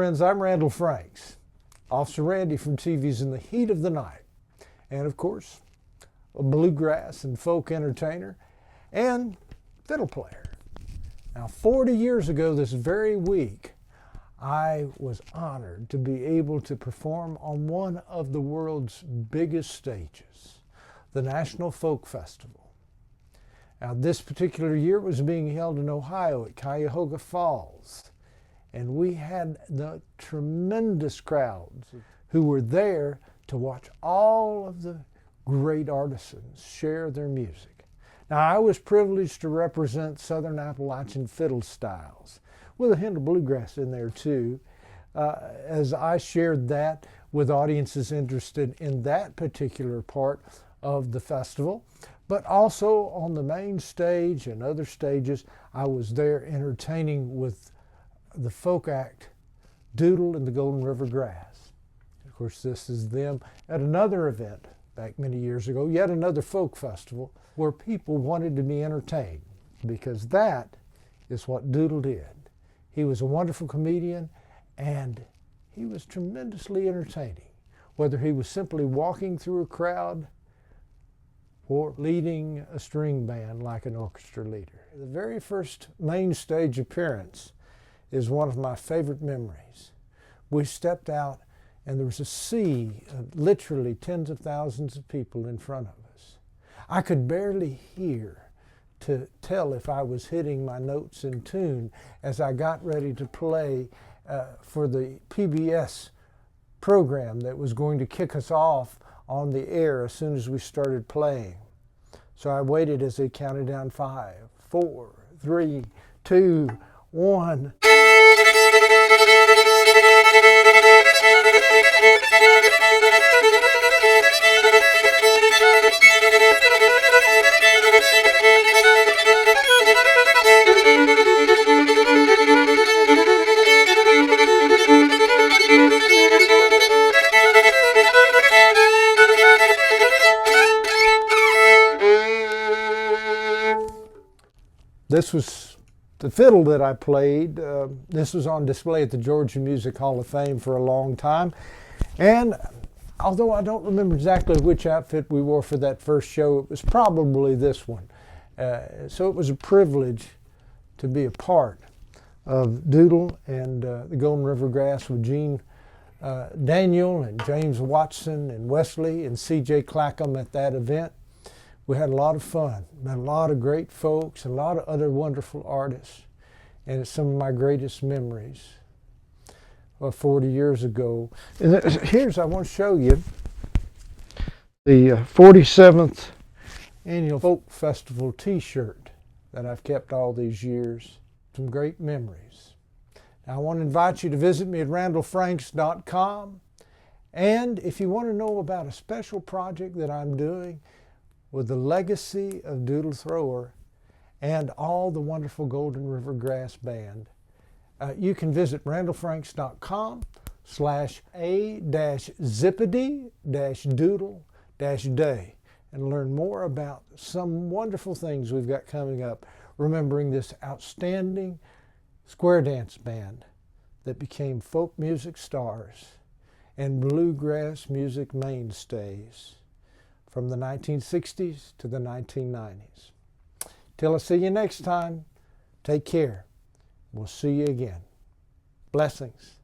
friends, I'm Randall Franks, Officer Randy from TV's In the Heat of the Night, and of course, a bluegrass and folk entertainer and fiddle player. Now, 40 years ago this very week, I was honored to be able to perform on one of the world's biggest stages, the National Folk Festival. Now, this particular year was being held in Ohio at Cuyahoga Falls, and we had the tremendous crowds who were there to watch all of the great artisans share their music. Now, I was privileged to represent Southern Appalachian fiddle styles, with a hint of bluegrass in there too, as I shared that with audiences interested in that particular part of the festival. But also on the main stage and other stages, I was there entertaining with the folk act Doodle and the Golden River Grass. Of course, this is them at another event back many years ago, yet another folk festival, where people wanted to be entertained, because that is what Doodle did. He was a wonderful comedian, and he was tremendously entertaining, whether he was simply walking through a crowd or leading a string band like an orchestra leader. The very first main stage appearance is one of my favorite memories. We stepped out and there was a sea of literally tens of thousands of people in front of us. I could barely hear to tell if I was hitting my notes in tune as I got ready to play for the PBS program that was going to kick us off on the air as soon as we started playing. So I waited as they counted down 5, 4, 3, 2, 1. This was the fiddle that I played. This was on display at the Georgia Music Hall of Fame for a long time. And although I don't remember exactly which outfit we wore for that first show, it was probably this one. So it was a privilege to be a part of Doodle and the Golden River Grass with Gene Daniel and James Watson and Wesley and C.J. Clackham at that event. We had a lot of fun, met a lot of great folks, a lot of other wonderful artists, and it's some of my greatest memories of 40 years ago. And here's, I want to show you the 47th Annual Folk Festival t-shirt that I've kept all these years. Some great memories. Now, I want to invite you to visit me at randallfranks.com, and if you want to know about a special project that I'm doing with the legacy of Doodle Thrower and all the wonderful Golden River Grass Band, you can visit randallfranks.com/a-zippity-doodle-day and learn more about some wonderful things we've got coming up, remembering this outstanding square dance band that became folk music stars and bluegrass music mainstays from the 1960s to the 1990s. Till I see you next time, take care. We'll see you again. Blessings.